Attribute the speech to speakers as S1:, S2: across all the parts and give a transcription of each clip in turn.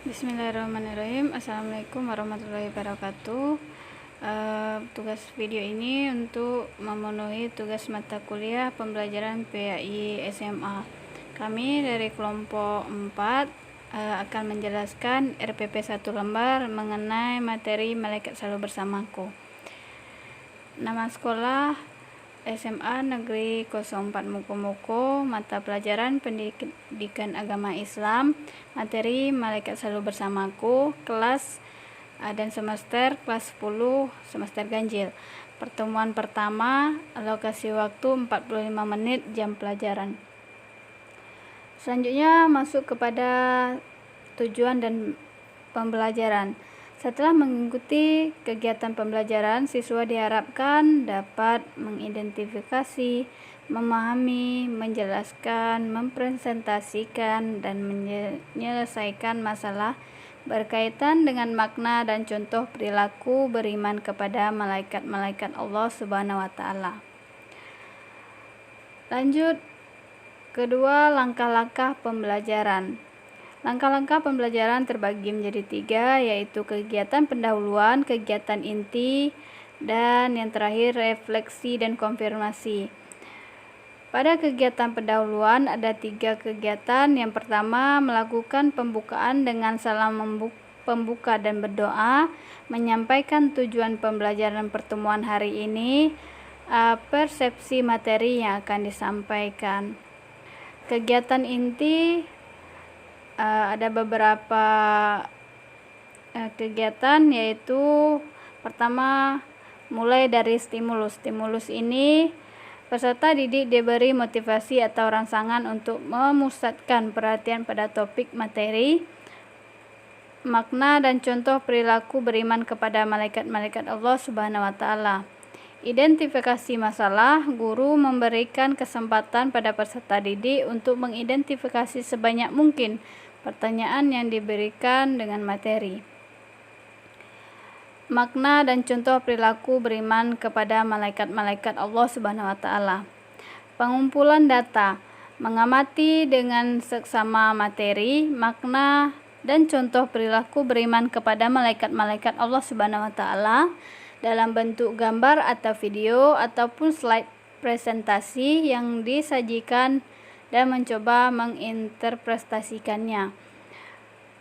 S1: Bismillahirrahmanirrahim. Assalamualaikum warahmatullahi wabarakatuh. Tugas video ini untuk memenuhi tugas mata kuliah pembelajaran PAI SMA. Kami dari kelompok 4 akan menjelaskan RPP 1 lembar mengenai materi Malaikat Selalu Bersamaku. Nama sekolah SMA Negeri 04 Moko-Moko, mata pelajaran Pendidikan Agama Islam, materi Malaikat Selalu Bersamaku, kelas dan semester kelas 10 semester ganjil. Pertemuan pertama, alokasi waktu 45 menit jam pelajaran. Selanjutnya masuk kepada tujuan dan pembelajaran. Setelah mengikuti kegiatan pembelajaran, siswa diharapkan dapat mengidentifikasi, memahami, menjelaskan, mempresentasikan, dan menyelesaikan masalah berkaitan dengan makna dan contoh perilaku beriman kepada malaikat-malaikat Allah Subhanahu wa Ta'ala. Lanjut, kedua, langkah-langkah pembelajaran. Langkah-langkah pembelajaran terbagi menjadi 3, yaitu kegiatan pendahuluan, kegiatan inti, dan yang terakhir refleksi dan konfirmasi. Pada kegiatan pendahuluan ada 3 kegiatan. Yang pertama, melakukan pembukaan dengan salam pembuka dan berdoa, menyampaikan tujuan pembelajaran pertemuan hari ini, persepsi materi yang akan disampaikan. Kegiatan inti ada beberapa kegiatan, yaitu pertama, mulai dari stimulus. Stimulus ini peserta didik diberi motivasi atau rangsangan untuk memusatkan perhatian pada topik materi, makna dan contoh perilaku beriman kepada malaikat-malaikat Allah Subhanahu wa Ta'ala. Identifikasi masalah, guru memberikan kesempatan pada peserta didik untuk mengidentifikasi sebanyak mungkin pertanyaan yang diberikan dengan materi. Makna dan contoh perilaku beriman kepada malaikat-malaikat Allah Subhanahu wa Ta'ala. Pengumpulan data, mengamati dengan seksama materi, makna dan contoh perilaku beriman kepada malaikat-malaikat Allah Subhanahu wa Ta'ala dalam bentuk gambar atau video ataupun slide presentasi yang disajikan dan mencoba menginterpretasikannya.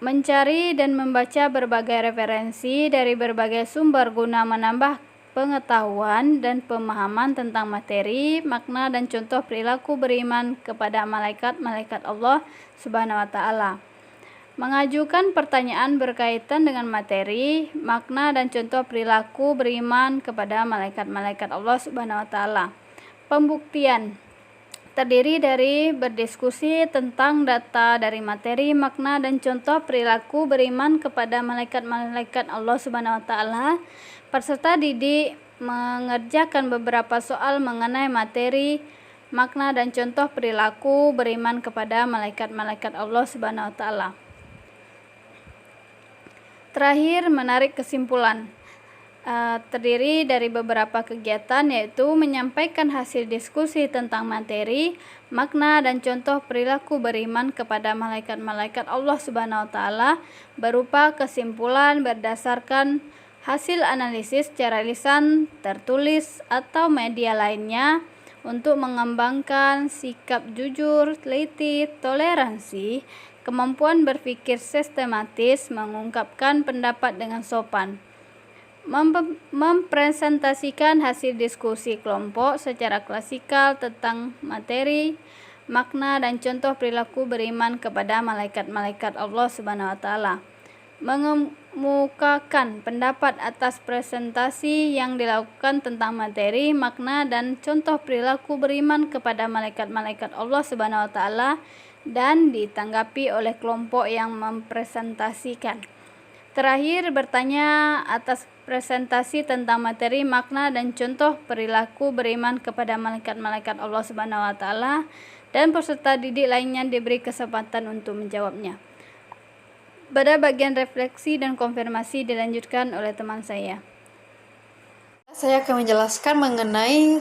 S1: Mencari dan membaca berbagai referensi dari berbagai sumber guna menambah pengetahuan dan pemahaman tentang materi, makna dan contoh perilaku beriman kepada malaikat-malaikat Allah Subhanahu wa Ta'ala. Mengajukan pertanyaan berkaitan dengan materi, makna dan contoh perilaku beriman kepada malaikat-malaikat Allah Subhanahu wa Ta'ala. Pembuktian terdiri dari berdiskusi tentang data dari materi, makna dan contoh perilaku beriman kepada malaikat-malaikat Allah Subhanahu wa Ta'ala. Peserta didik mengerjakan beberapa soal mengenai materi, makna dan contoh perilaku beriman kepada malaikat-malaikat Allah Subhanahu wa Ta'ala. Terakhir, menarik kesimpulan. Terdiri dari beberapa kegiatan, yaitu menyampaikan hasil diskusi tentang materi, makna dan contoh perilaku beriman kepada malaikat-malaikat Allah Subhanahu wa Ta'ala berupa kesimpulan berdasarkan hasil analisis secara lisan, tertulis atau media lainnya untuk mengembangkan sikap jujur, teliti, toleransi, kemampuan berpikir sistematis, mengungkapkan pendapat dengan sopan, mempresentasikan hasil diskusi kelompok secara klasikal tentang materi, makna dan contoh perilaku beriman kepada malaikat-malaikat Allah Subhanahu wa Ta'ala, mengemukakan pendapat atas presentasi yang dilakukan tentang materi, makna dan contoh perilaku beriman kepada malaikat-malaikat Allah Subhanahu wa Ta'ala dan ditanggapi oleh kelompok yang mempresentasikan. Terakhir, bertanya atas presentasi tentang materi, makna dan contoh perilaku beriman kepada malaikat-malaikat Allah Subhanahu wa Ta'ala, dan peserta didik lainnya diberi kesempatan untuk menjawabnya. Pada bagian refleksi dan konfirmasi dilanjutkan oleh teman saya.
S2: Saya akan menjelaskan mengenai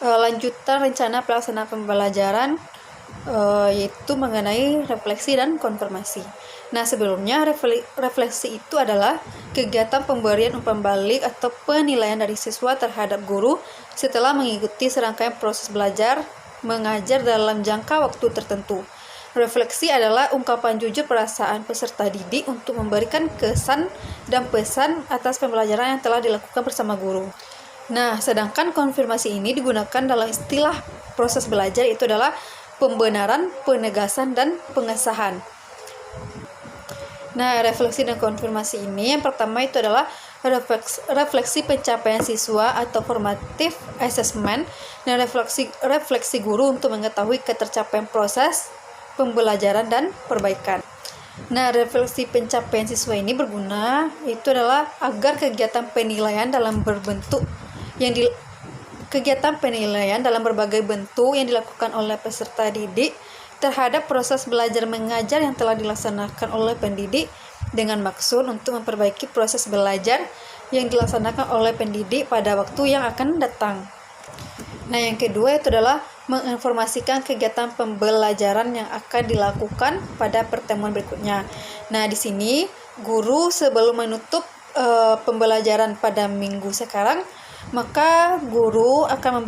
S2: lanjutan rencana pelaksanaan pembelajaran yaitu mengenai refleksi dan konfirmasi. Nah, sebelumnya refleksi itu adalah kegiatan pemberian umpan balik atau penilaian dari siswa terhadap guru setelah mengikuti serangkaian proses belajar mengajar dalam jangka waktu tertentu. Refleksi adalah ungkapan jujur perasaan peserta didik untuk memberikan kesan dan pesan atas pembelajaran yang telah dilakukan bersama guru. Nah, sedangkan konfirmasi ini digunakan dalam istilah proses belajar, itu adalah pembenaran, penegasan, dan pengesahan. Nah, refleksi dan konfirmasi ini yang pertama itu adalah refleksi pencapaian siswa atau formative assessment, dan refleksi guru untuk mengetahui ketercapaian proses pembelajaran dan perbaikan. Nah, refleksi pencapaian siswa ini berguna itu adalah agar kegiatan penilaian dalam berbagai bentuk yang dilakukan oleh peserta didik terhadap proses belajar mengajar yang telah dilaksanakan oleh pendidik dengan maksud untuk memperbaiki proses belajar yang dilaksanakan oleh pendidik pada waktu yang akan datang. Nah, yang kedua itu adalah menginformasikan kegiatan pembelajaran yang akan dilakukan pada pertemuan berikutnya. Nah, di sini guru sebelum menutup pembelajaran pada minggu sekarang, maka guru akan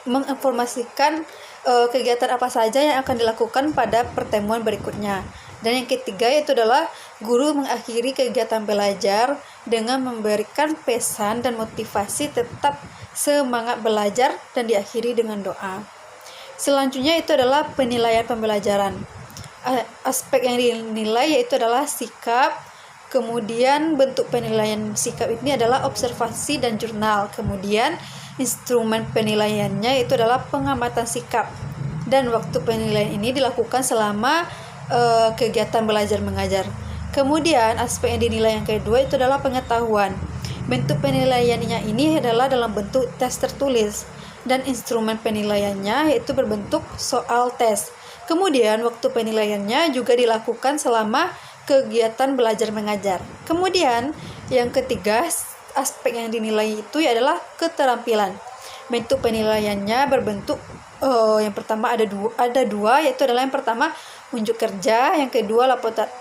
S2: menginformasikan kegiatan apa saja yang akan dilakukan pada pertemuan berikutnya. Dan yang ketiga yaitu adalah guru mengakhiri kegiatan belajar dengan memberikan pesan dan motivasi tetap semangat belajar dan diakhiri dengan doa. Selanjutnya itu adalah penilaian pembelajaran. Aspek yang dinilai yaitu adalah sikap, kemudian bentuk penilaian sikap ini adalah observasi dan jurnal, kemudian instrumen penilaiannya itu adalah pengamatan sikap, dan waktu penilaian ini dilakukan selama kegiatan belajar mengajar. Kemudian aspek yang dinilai yang kedua itu adalah pengetahuan. Bentuk penilaiannya ini adalah dalam bentuk tes tertulis, dan instrumen penilaiannya yaitu berbentuk soal tes. Kemudian waktu penilaiannya juga dilakukan selama kegiatan belajar mengajar. Kemudian yang ketiga aspek yang dinilai itu adalah keterampilan. Bentuk penilaiannya berbentuk yang pertama ada dua yaitu adalah yang pertama unjuk kerja, yang kedua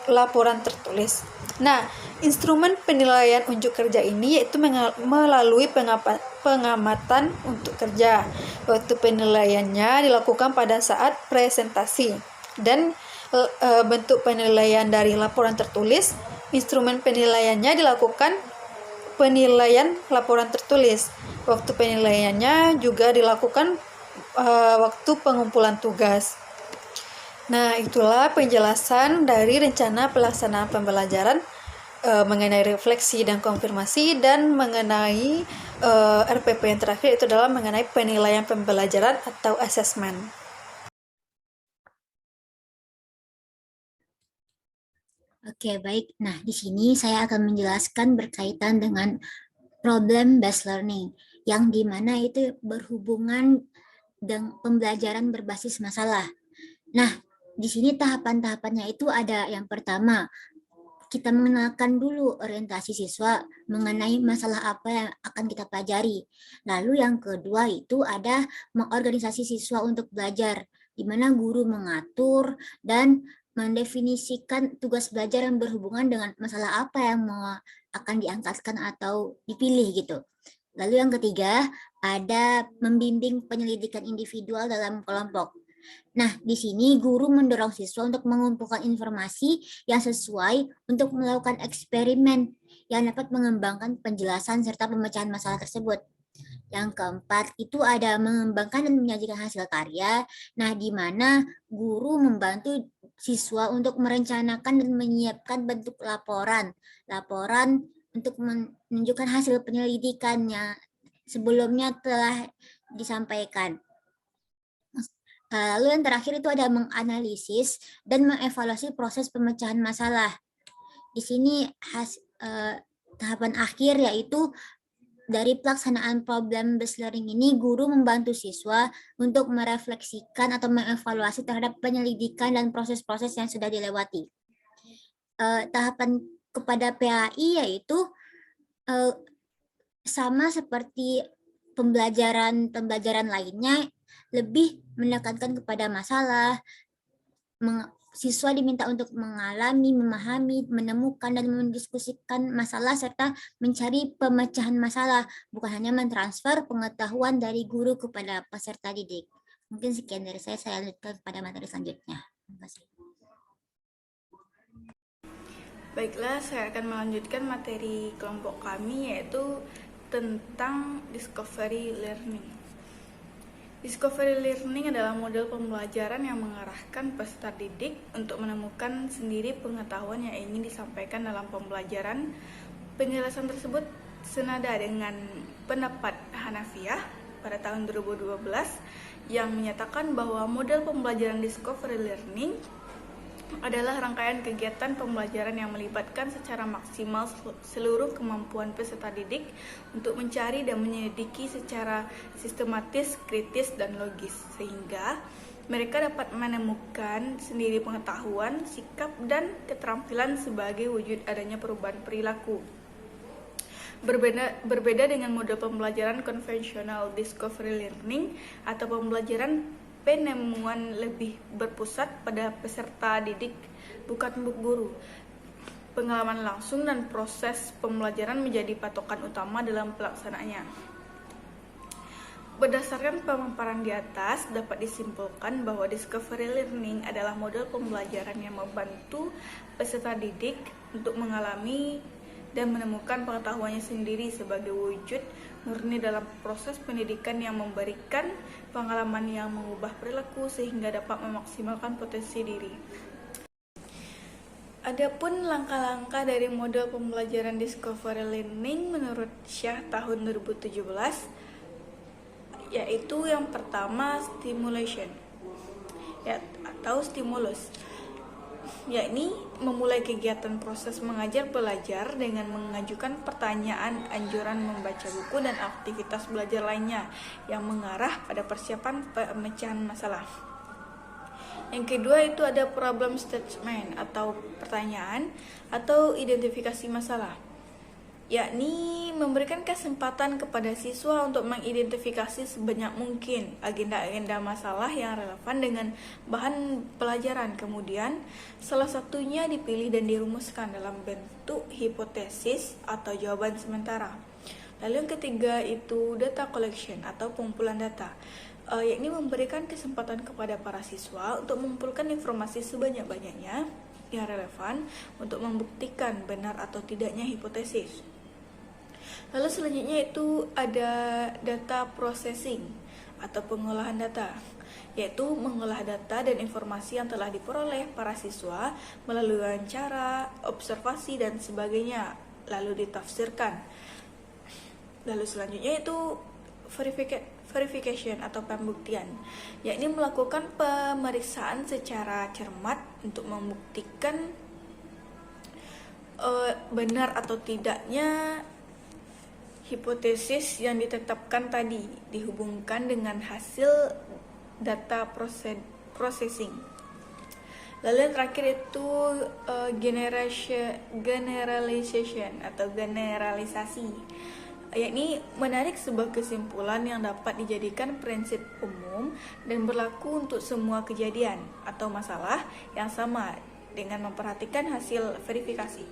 S2: laporan tertulis. Nah, instrumen penilaian unjuk kerja ini yaitu melalui pengamatan untuk kerja. Waktu penilaiannya dilakukan pada saat presentasi. Dan bentuk penilaian dari laporan tertulis, instrumen penilaiannya dilakukan penilaian laporan tertulis. Waktu penilaiannya juga dilakukan waktu pengumpulan tugas. Nah, itulah penjelasan dari rencana pelaksanaan pembelajaran mengenai refleksi dan konfirmasi, dan mengenai RPP yang terakhir itu adalah mengenai penilaian pembelajaran atau assessment.
S3: Oke, baik. Nah, di sini saya akan menjelaskan berkaitan dengan problem based learning, yang dimana itu berhubungan dengan pembelajaran berbasis masalah. Nah, di sini tahapan-tahapannya itu ada yang pertama, kita mengenalkan dulu orientasi siswa mengenai masalah apa yang akan kita pelajari. Lalu yang kedua itu ada mengorganisasi siswa untuk belajar, di mana guru mengatur dan mendefinisikan tugas belajar yang berhubungan dengan masalah apa yang akan diangkatkan atau dipilih gitu. Lalu yang ketiga, ada membimbing penyelidikan individual dalam kelompok. Nah, di sini guru mendorong siswa untuk mengumpulkan informasi yang sesuai untuk melakukan eksperimen yang dapat mengembangkan penjelasan serta pemecahan masalah tersebut. Yang keempat, itu ada mengembangkan dan menyajikan hasil karya. Nah, di mana guru membantu siswa untuk merencanakan dan menyiapkan bentuk laporan untuk menunjukkan hasil penyelidikannya sebelumnya telah disampaikan. Lalu yang terakhir itu ada menganalisis dan mengevaluasi proses pemecahan masalah. Di sini tahapan akhir yaitu dari pelaksanaan problem based learning ini, guru membantu siswa untuk merefleksikan atau mengevaluasi terhadap penyelidikan dan proses-proses yang sudah dilewati. Tahapan kepada PAI yaitu sama seperti pembelajaran lainnya, lebih menekankan kepada masalah. Siswa diminta untuk mengalami, memahami, menemukan, dan mendiskusikan masalah serta mencari pemecahan masalah, bukan hanya mentransfer pengetahuan dari guru kepada peserta didik. Mungkin sekian dari saya lanjutkan pada materi selanjutnya. Terima kasih.
S1: Baiklah, saya akan melanjutkan materi kelompok kami, yaitu tentang discovery learning. Discovery learning adalah model pembelajaran yang mengarahkan peserta didik untuk menemukan sendiri pengetahuan yang ingin disampaikan dalam pembelajaran. Penjelasan tersebut senada dengan pendapat Hanafiyah pada tahun 2012 yang menyatakan bahwa model pembelajaran discovery learning adalah rangkaian kegiatan pembelajaran yang melibatkan secara maksimal seluruh kemampuan peserta didik untuk mencari dan menyelidiki secara sistematis, kritis, dan logis, sehingga mereka dapat menemukan sendiri pengetahuan, sikap, dan keterampilan sebagai wujud adanya perubahan perilaku. Berbeda dengan model pembelajaran konvensional discovery learning atau pembelajaran penemuan lebih berpusat pada peserta didik, bukan guru. Pengalaman langsung dan proses pembelajaran menjadi patokan utama dalam pelaksanaannya. Berdasarkan pemaparan di atas, dapat disimpulkan bahwa discovery learning adalah model pembelajaran yang membantu peserta didik untuk mengalami dan menemukan pengetahuannya sendiri sebagai wujud murni dalam proses pendidikan yang memberikan pengalaman yang mengubah perilaku sehingga dapat memaksimalkan potensi diri. Adapun langkah-langkah dari model pembelajaran discovery learning menurut Shah tahun 2017, yaitu yang pertama stimulation atau stimulus, yakni memulai kegiatan proses mengajar belajar dengan mengajukan pertanyaan, anjuran membaca buku, dan aktivitas belajar lainnya yang mengarah pada persiapan pemecahan masalah. Yang kedua itu ada problem statement atau pertanyaan atau identifikasi masalah, yakni memberikan kesempatan kepada siswa untuk mengidentifikasi sebanyak mungkin agenda-agenda masalah yang relevan dengan bahan pelajaran. Kemudian, salah satunya dipilih dan dirumuskan dalam bentuk hipotesis atau jawaban sementara. Lalu yang ketiga itu data collection atau pengumpulan data, yakni memberikan kesempatan kepada para siswa untuk mengumpulkan informasi sebanyak-banyaknya yang relevan untuk membuktikan benar atau tidaknya hipotesis. Lalu selanjutnya itu ada data processing atau pengolahan data, yaitu mengolah data dan informasi yang telah diperoleh para siswa melalui wawancara, observasi, dan sebagainya, lalu ditafsirkan. Lalu selanjutnya itu verification atau pembuktian, yakni melakukan pemeriksaan secara cermat untuk membuktikan benar atau tidaknya hipotesis yang ditetapkan tadi dihubungkan dengan hasil data processing. Lalu yang terakhir itu generalization atau generalisasi, yakni menarik sebuah kesimpulan yang dapat dijadikan prinsip umum dan berlaku untuk semua kejadian atau masalah yang sama dengan memperhatikan hasil verifikasi.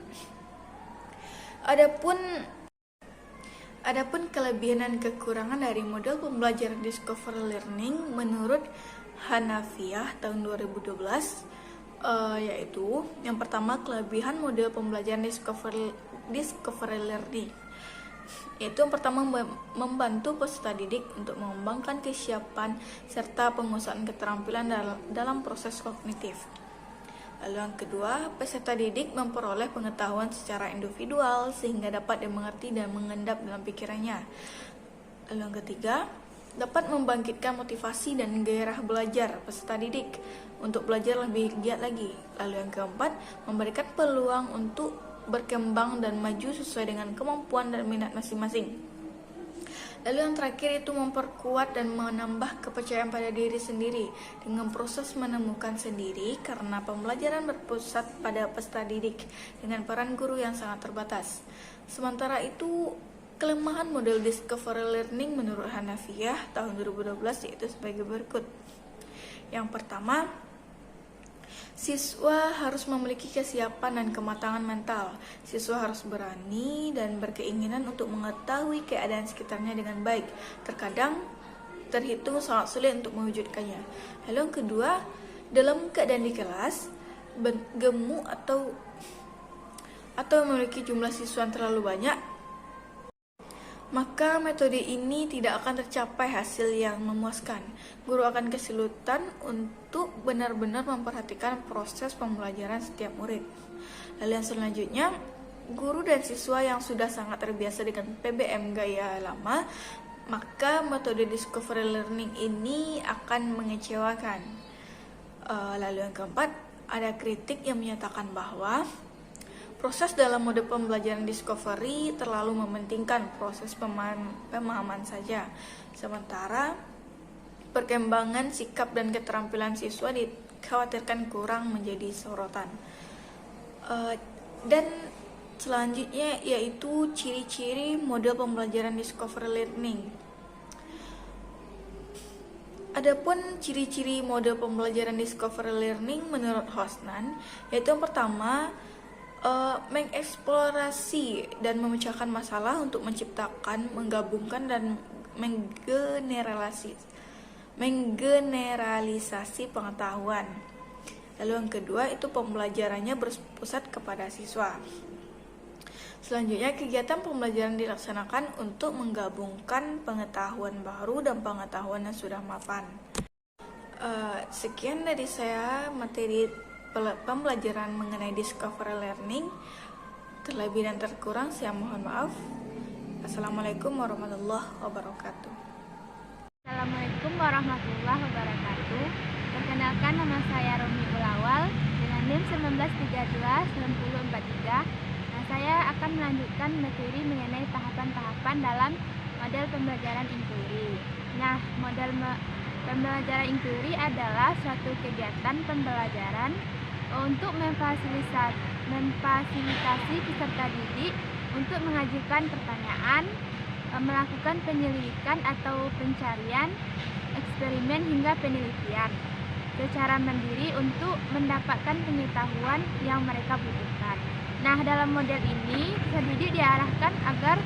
S1: Adapun kelebihan dan kekurangan dari model pembelajaran discovery learning menurut Hanafiyah tahun 2012, yaitu yang pertama kelebihan model pembelajaran discovery learning, yaitu yang pertama membantu peserta didik untuk mengembangkan kesiapan serta penguasaan keterampilan dalam proses kognitif. Lalu yang kedua, peserta didik memperoleh pengetahuan secara individual sehingga dapat dimengerti dan mengendap dalam pikirannya. Lalu yang ketiga, dapat membangkitkan motivasi dan gairah belajar peserta didik untuk belajar lebih giat lagi. Lalu yang keempat, memberikan peluang untuk berkembang dan maju sesuai dengan kemampuan dan minat masing-masing. Lalu yang terakhir itu memperkuat dan menambah kepercayaan pada diri sendiri dengan proses menemukan sendiri karena pembelajaran berpusat pada peserta didik dengan peran guru yang sangat terbatas. Sementara itu,
S4: Kelemahan model discovery learning menurut Hanafiyah tahun 2012 yaitu sebagai berikut. Yang pertama, siswa harus memiliki kesiapan dan kematangan mental. Siswa harus berani dan berkeinginan untuk mengetahui keadaan sekitarnya dengan baik. Terkadang terhitung sangat sulit untuk mewujudkannya. Lalu yang kedua, dalam keadaan di kelas gemuk atau memiliki jumlah siswa yang terlalu banyak, maka metode ini tidak akan tercapai hasil yang memuaskan. Guru akan kesulitan untuk benar-benar memperhatikan proses pembelajaran setiap murid. Lalu yang selanjutnya, guru dan siswa yang sudah sangat terbiasa dengan PBM gaya lama, maka metode discovery learning ini akan mengecewakan. Lalu yang keempat, ada kritik yang menyatakan bahwa proses dalam mode pembelajaran discovery terlalu mementingkan proses pemahaman saja, sementara perkembangan sikap dan keterampilan siswa dikhawatirkan kurang menjadi sorotan. Dan selanjutnya yaitu ciri-ciri model pembelajaran discovery learning. Adapun ciri-ciri model pembelajaran discovery learning menurut Hosnan, yaitu yang pertama, mengeksplorasi dan memecahkan masalah untuk menciptakan, menggabungkan dan menggeneralisasi pengetahuan. Lalu yang kedua itu pembelajarannya berpusat kepada siswa. Selanjutnya kegiatan pembelajaran dilaksanakan untuk menggabungkan pengetahuan baru dan pengetahuan yang sudah mapan. Sekian dari saya materi pembelajaran mengenai discovery learning. Terlebih dan terkurang saya mohon maaf. Assalamualaikum warahmatullahi wabarakatuh.
S1: Assalamualaikum warahmatullahi wabarakatuh. Perkenalkan, nama saya Romi Ulawal dengan NIM 19329043. Nah, saya akan melanjutkan materi mengenai tahapan-tahapan dalam model pembelajaran inquiry. Nah, model pembelajaran inquiry adalah suatu kegiatan pembelajaran untuk memfasilitasi peserta didik untuk mengajukan pertanyaan, melakukan penyelidikan atau pencarian, eksperimen hingga penelitian secara mandiri untuk mendapatkan pengetahuan yang mereka butuhkan. Nah, dalam model ini peserta didik diarahkan agar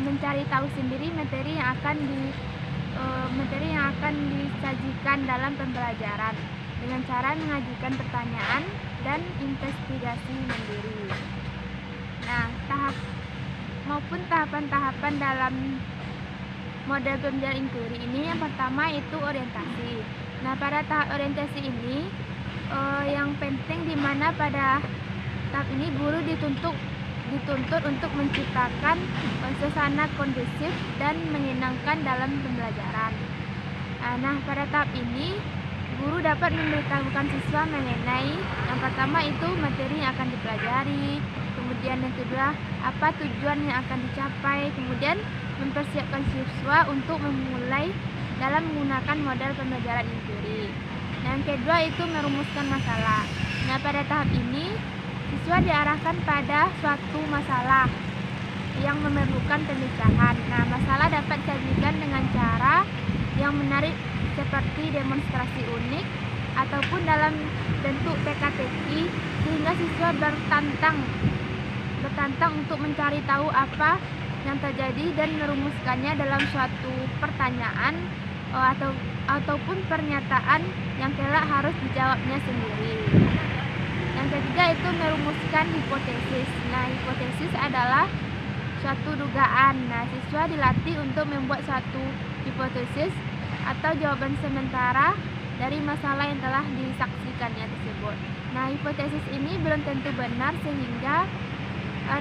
S1: mencari tahu sendiri materi yang akan disajikan dalam pembelajaran dengan cara mengajukan pertanyaan dan investigasi mandiri. Nah, tahapan-tahapan dalam model pembelajaran inquiry ini, yang pertama itu orientasi. Nah, pada tahap orientasi ini yang penting di mana pada tahap ini guru dituntut untuk menciptakan suasana kondusif dan menyenangkan dalam pembelajaran. Nah, pada tahap ini guru dapat memberitahukan siswa mengenai yang pertama itu materi yang akan dipelajari, kemudian yang kedua apa tujuan yang akan dicapai, kemudian mempersiapkan siswa untuk memulai dalam menggunakan model pembelajaran inquiry. Yang kedua itu merumuskan masalah. Nah, pada tahap ini siswa diarahkan pada suatu masalah yang memerlukan pemikiran. Nah, masalah dapat disajikan dengan cara yang menarik seperti demonstrasi unik ataupun dalam bentuk teka-teki sehingga siswa bertantang untuk mencari tahu apa yang terjadi dan merumuskannya dalam suatu pertanyaan ataupun pernyataan yang kelak harus dijawabnya sendiri. Yang ketiga itu merumuskan hipotesis. Nah, hipotesis adalah suatu dugaan. Nah, siswa dilatih untuk membuat suatu hipotesis atau jawaban sementara dari masalah yang telah disaksikannya tersebut. Nah, hipotesis ini belum tentu benar sehingga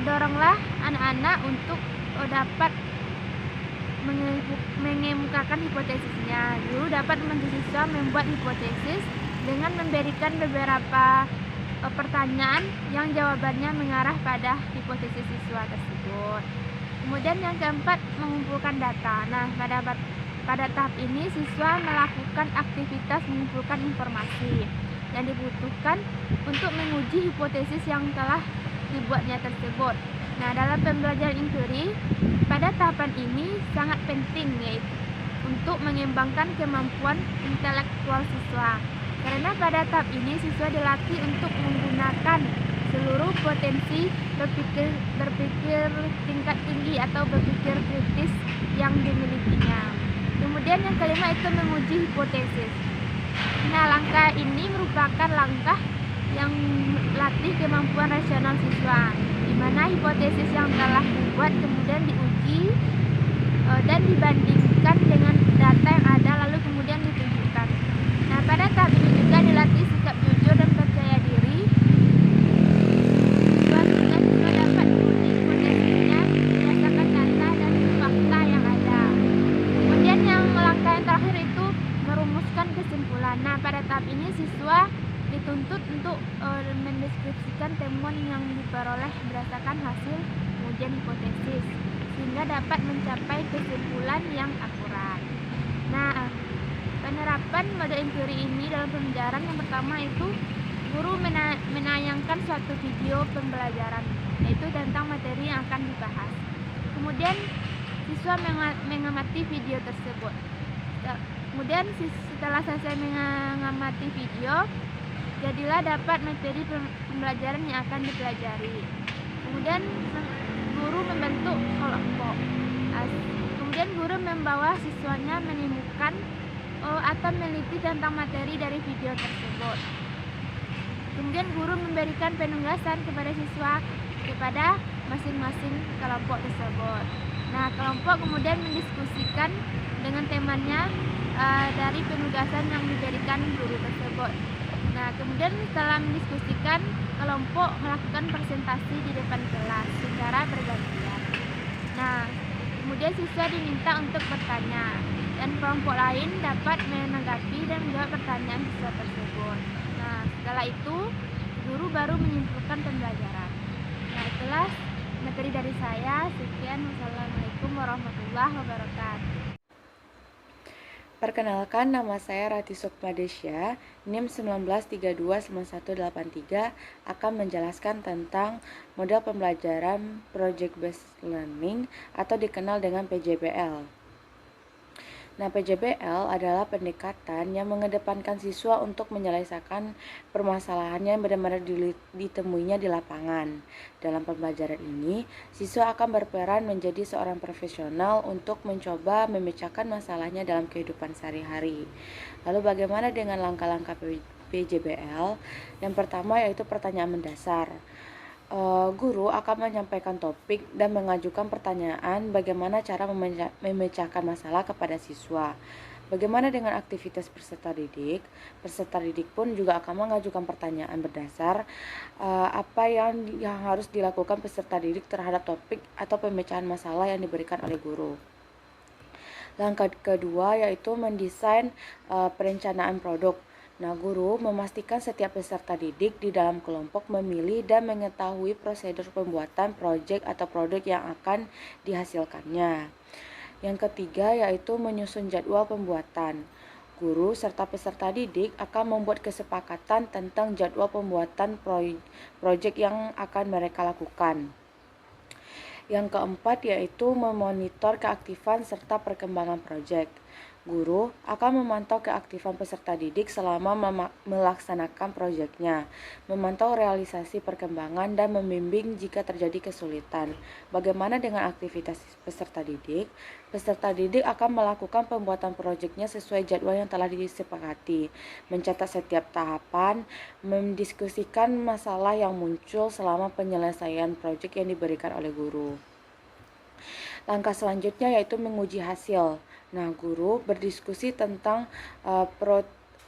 S1: doronglah anak-anak untuk dapat mengemukakan hipotesisnya. Guru dapat membantu siswa membuat hipotesis dengan memberikan beberapa pertanyaan yang jawabannya mengarah pada hipotesis siswa tersebut. Kemudian yang keempat, mengumpulkan data. Nah, pada tahap ini siswa melakukan aktivitas mengumpulkan informasi yang dibutuhkan untuk menguji hipotesis yang telah dibuatnya tersebut.
S5: Nah, dalam pembelajaran inquiry, pada tahapan ini sangat penting yaitu untuk mengembangkan kemampuan intelektual siswa. Karena pada tahap ini siswa dilatih untuk menggunakan seluruh potensi berpikir tingkat tinggi atau berpikir kritis yang dimilikinya. Kemudian yang kelima itu menguji hipotesis. Nah, langkah ini merupakan langkah yang melatih kemampuan rasional siswa, di mana hipotesis yang telah dibuat kemudian diuji dan dibandingkan dengan data yang ada lalu kemudian ditunjukkan. Nah, pada tahap ini juga dilatih sikap jujur dan percaya diri. Siswa dapat menguji hipotesisnya berdasarkan data dan fakta yang ada. Kemudian yang langkah yang terakhir itu merumuskan kesimpulan. Nah, pada tahap ini siswa dituntut untuk mendeskripsikan temuan yang diperoleh berdasarkan hasil pengujian hipotesis sehingga dapat mencapai kesimpulan yang akurat. Nah, penerapan mode inquiry ini dalam pembelajaran yang pertama itu guru menayangkan suatu video pembelajaran yaitu tentang materi yang akan dibahas. Kemudian siswa mengamati video tersebut. Kemudian setelah selesai mengamati video, jadilah dapat materi pembelajaran yang akan dipelajari. Kemudian guru membentuk kelompok. Kemudian guru membawa siswanya menemukan atau meneliti tentang materi dari video tersebut. Kemudian guru memberikan penugasan kepada siswa kepada masing-masing kelompok tersebut. Nah, kelompok kemudian mendiskusikan dengan temannya dari penugasan yang diberikan guru tersebut. Nah, kemudian setelah mendiskusikan, kelompok melakukan presentasi di depan kelas secara bergantian. Nah, kemudian siswa diminta untuk bertanya, dan kelompok lain dapat menanggapi dan menjawab pertanyaan siswa tersebut. Nah, setelah itu, guru baru menyimpulkan pembelajaran. Nah, itulah materi dari saya. Sekian, wassalamualaikum warahmatullahi wabarakatuh.
S6: Perkenalkan, nama saya Rati Sukmadesya, NIM 19329183, akan menjelaskan tentang model pembelajaran Project Based Learning atau dikenal dengan PJBL. Nah, PJBL adalah pendekatan yang mengedepankan siswa untuk menyelesaikan permasalahannya yang benar-benar ditemuinya di lapangan. Dalam pembelajaran ini, siswa akan berperan menjadi seorang profesional untuk mencoba memecahkan masalahnya dalam kehidupan sehari-hari. Lalu bagaimana dengan langkah-langkah PJBL? Yang pertama yaitu pertanyaan mendasar. Guru akan menyampaikan topik dan mengajukan pertanyaan bagaimana cara memecahkan masalah kepada siswa. Bagaimana dengan aktivitas peserta didik? Peserta didik pun juga akan mengajukan pertanyaan berdasar apa yang harus dilakukan peserta didik terhadap topik atau pemecahan masalah yang diberikan oleh guru. Langkah kedua yaitu mendesain perencanaan produk. Nah, guru memastikan setiap peserta didik di dalam kelompok memilih dan mengetahui prosedur pembuatan proyek atau produk yang akan dihasilkannya. Yang ketiga yaitu menyusun jadwal pembuatan. Guru serta peserta didik akan membuat kesepakatan tentang jadwal pembuatan proyek yang akan mereka lakukan. Yang keempat yaitu memonitor keaktifan serta perkembangan proyek. Guru akan memantau keaktifan peserta didik selama melaksanakan proyeknya, memantau realisasi perkembangan dan membimbing jika terjadi kesulitan. Bagaimana dengan aktivitas peserta didik? Peserta didik akan melakukan pembuatan proyeknya sesuai jadwal yang telah disepakati, mencatat setiap tahapan, mendiskusikan masalah yang muncul selama penyelesaian proyek yang diberikan oleh guru. Langkah selanjutnya yaitu menguji hasil. Nah, guru berdiskusi tentang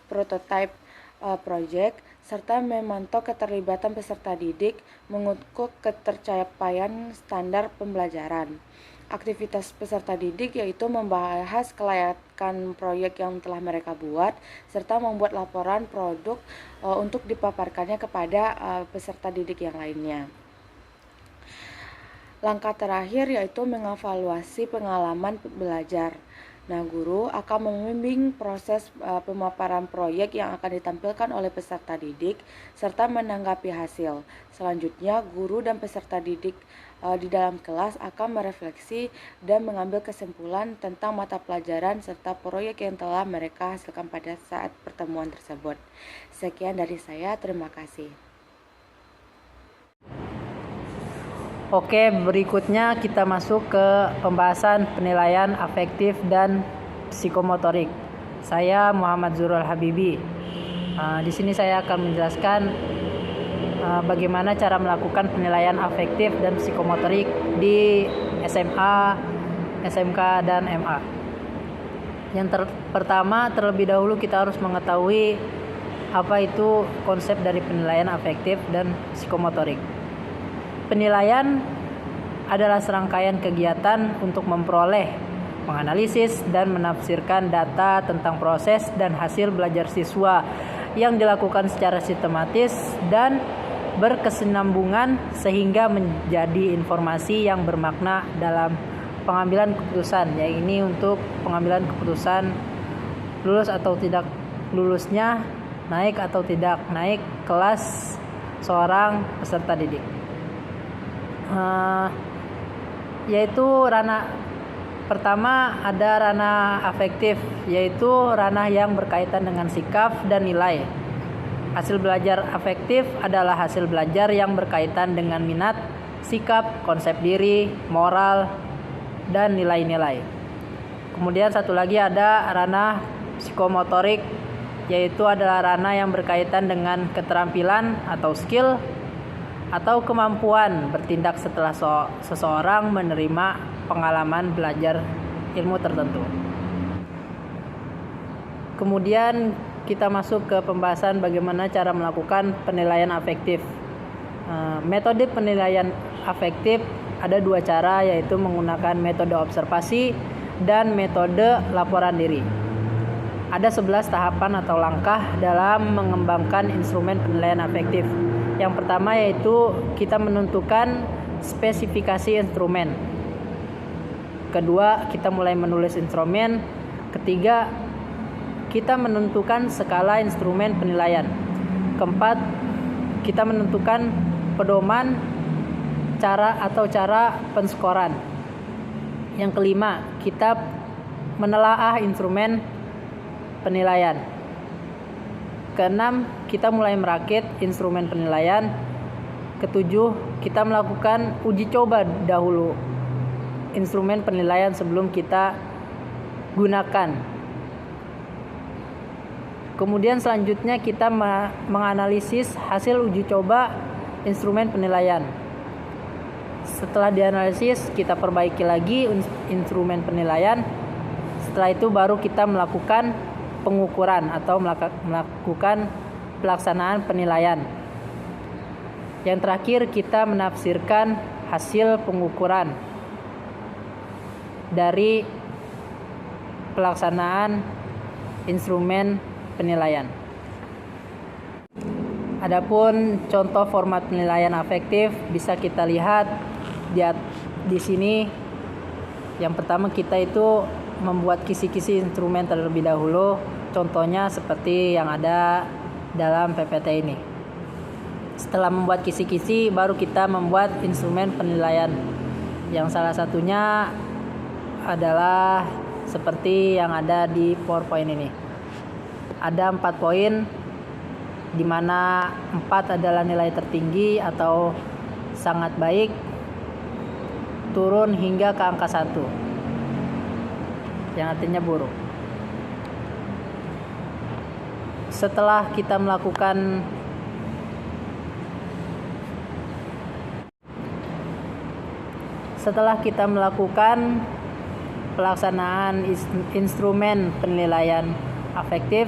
S6: prototipe project serta memantau keterlibatan peserta didik, mengukur ketercapaian standar pembelajaran. Aktivitas peserta didik yaitu membahas kelayakan proyek yang telah mereka buat serta membuat laporan produk untuk dipaparkannya kepada peserta didik yang lainnya. Langkah terakhir yaitu mengevaluasi pengalaman belajar. Nah, guru akan membimbing proses pemaparan proyek yang akan ditampilkan oleh peserta didik serta menanggapi hasil. Selanjutnya, guru dan peserta didik di dalam kelas akan merefleksi dan mengambil kesimpulan tentang mata pelajaran serta proyek yang telah mereka hasilkan pada saat pertemuan tersebut. Sekian dari saya, terima kasih.
S7: Oke, berikutnya kita masuk ke pembahasan penilaian afektif dan psikomotorik. Saya Muhammad Zurul Habibi. Di sini saya akan menjelaskan bagaimana cara melakukan penilaian afektif dan psikomotorik di SMA, SMK, dan MA. Yang pertama, terlebih dahulu kita harus mengetahui apa itu konsep dari penilaian afektif dan psikomotorik. Penilaian adalah serangkaian kegiatan untuk memperoleh, menganalisis, dan menafsirkan data tentang proses dan hasil belajar siswa yang dilakukan secara sistematis dan berkesinambungan sehingga menjadi informasi yang bermakna dalam pengambilan keputusan, yaitu ini untuk pengambilan keputusan lulus atau tidak lulusnya, naik atau tidak naik kelas seorang peserta didik. Yaitu ranah pertama ada ranah afektif, yaitu ranah yang berkaitan dengan sikap dan nilai. Hasil belajar afektif adalah hasil belajar yang berkaitan dengan minat, sikap, konsep diri, moral, dan nilai-nilai. Kemudian satu lagi ada ranah psikomotorik, yaitu adalah ranah yang berkaitan dengan keterampilan atau skill atau kemampuan bertindak setelah seseorang menerima pengalaman belajar ilmu tertentu. Kemudian kita masuk ke pembahasan bagaimana cara melakukan penilaian afektif. Metode penilaian afektif ada dua cara, yaitu menggunakan metode observasi dan metode laporan diri. Ada 11 tahapan atau langkah dalam mengembangkan instrumen penilaian afektif. Yang pertama yaitu kita menentukan spesifikasi instrumen. Kedua, kita mulai menulis instrumen. Ketiga, kita menentukan skala instrumen penilaian. Keempat, kita menentukan pedoman cara penskoran. Yang kelima, kita menelaah instrumen penilaian. Keenam, kita mulai merakit instrumen penilaian. Ketujuh, kita melakukan uji coba dahulu instrumen penilaian sebelum kita gunakan. Kemudian selanjutnya kita menganalisis hasil uji coba instrumen penilaian. Setelah dianalisis, kita perbaiki lagi instrumen penilaian. Setelah itu baru kita melakukan pengukuran atau melakukan pelaksanaan penilaian. Yang terakhir, kita menafsirkan hasil pengukuran dari pelaksanaan instrumen penilaian. Adapun contoh format penilaian afektif bisa kita lihat di sini. Yang pertama, kita itu membuat kisi-kisi instrumen terlebih dahulu. Contohnya seperti yang ada dalam PPT ini. Setelah membuat kisi-kisi, baru kita membuat instrumen penilaian. Yang salah satunya adalah seperti yang ada di PowerPoint ini. Ada 4 poin, di mana 4 adalah nilai tertinggi atau sangat baik, turun hingga ke angka 1, yang artinya buruk. Setelah kita melakukan pelaksanaan instrumen penilaian afektif,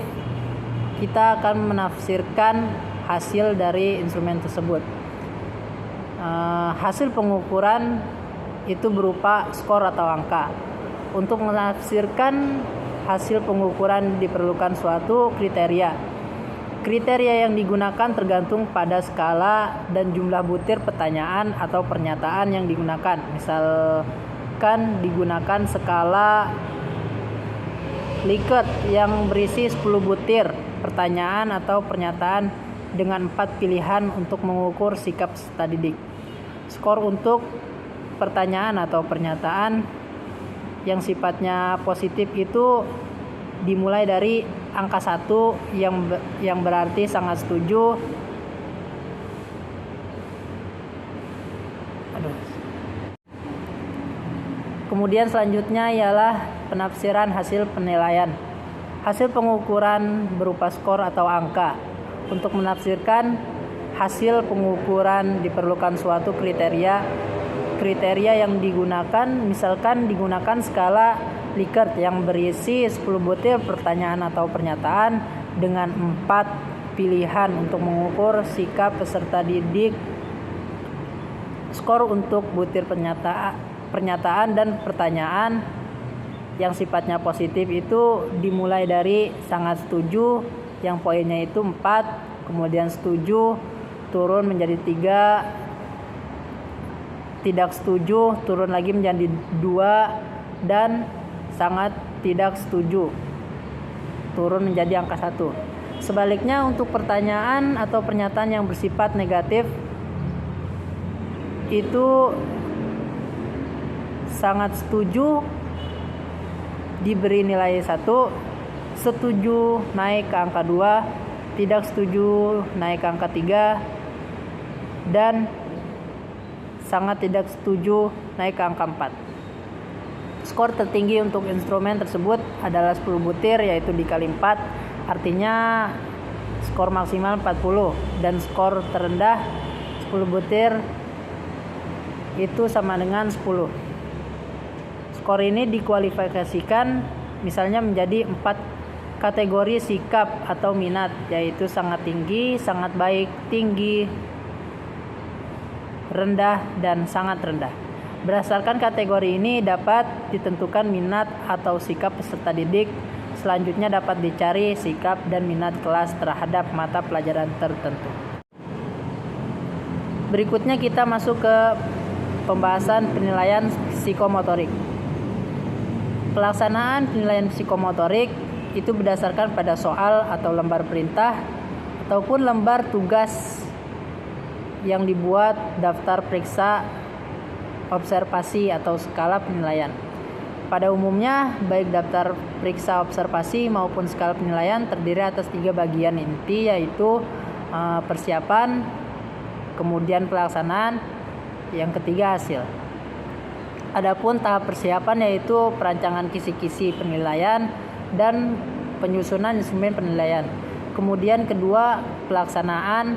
S7: kita akan menafsirkan hasil dari instrumen tersebut. Hasil pengukuran itu berupa skor atau angka. Untuk menafsirkan hasil pengukuran diperlukan suatu kriteria. Kriteria yang digunakan tergantung pada skala dan jumlah butir pertanyaan atau pernyataan yang digunakan. Misalkan digunakan skala Likert yang berisi 10 butir pertanyaan atau pernyataan dengan 4 pilihan untuk mengukur sikap peserta didik. Skor untuk pertanyaan atau pernyataan yang sifatnya positif itu dimulai dari angka 1 yang berarti sangat setuju. Kemudian selanjutnya ialah penafsiran hasil penilaian. Hasil pengukuran berupa skor atau angka. Untuk menafsirkan hasil pengukuran diperlukan suatu kriteria yang digunakan, misalkan digunakan skala Likert yang berisi 10 butir pertanyaan atau pernyataan dengan 4 pilihan untuk mengukur sikap peserta didik. Skor untuk butir pernyataan dan pertanyaan yang sifatnya positif itu dimulai dari sangat setuju yang poinnya itu 4, kemudian setuju turun menjadi 3, tidak setuju turun lagi menjadi 2, dan sangat tidak setuju turun menjadi angka 1. Sebaliknya untuk pertanyaan atau pernyataan yang bersifat negatif itu sangat setuju diberi nilai 1, setuju naik ke angka 2, tidak setuju naik ke angka 3, dan sangat tidak setuju naik ke angka 4. Skor tertinggi untuk instrumen tersebut adalah 10 butir yaitu dikali 4, artinya skor maksimal 40, dan skor terendah 10 butir itu sama dengan 10. Skor ini dikualifikasikan misalnya menjadi 4 kategori sikap atau minat, yaitu sangat tinggi, sangat baik, tinggi, rendah, dan sangat rendah. Berdasarkan kategori ini dapat ditentukan minat atau sikap peserta didik. Selanjutnya dapat dicari sikap dan minat kelas terhadap mata pelajaran tertentu. Berikutnya kita masuk ke pembahasan penilaian psikomotorik. Pelaksanaan penilaian psikomotorik itu berdasarkan pada soal atau lembar perintah ataupun lembar tugas yang dibuat daftar periksa observasi atau skala penilaian. Pada umumnya baik daftar periksa observasi maupun skala penilaian terdiri atas 3 bagian inti, yaitu persiapan, kemudian pelaksanaan, yang ketiga hasil. Adapun tahap persiapan yaitu perancangan kisi-kisi penilaian dan penyusunan instrumen penilaian. Kemudian kedua pelaksanaan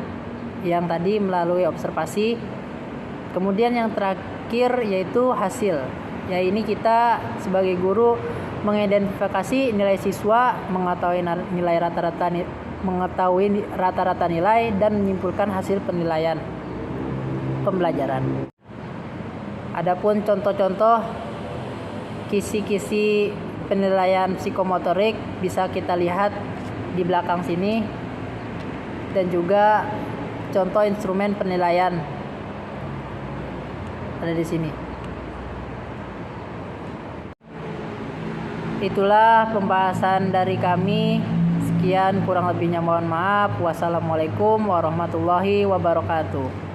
S7: yang tadi melalui observasi. Kemudian yang terakhir yaitu hasil. Ya, ini kita sebagai guru mengidentifikasi nilai siswa, mengetahui rata-rata nilai dan menyimpulkan hasil penilaian pembelajaran. Adapun contoh-contoh kisi-kisi penilaian psikomotorik bisa kita lihat di belakang sini, dan juga contoh instrumen penilaian ada di sini. Itulah pembahasan dari kami. Sekian, kurang lebihnya mohon maaf. Wassalamualaikum warahmatullahi wabarakatuh.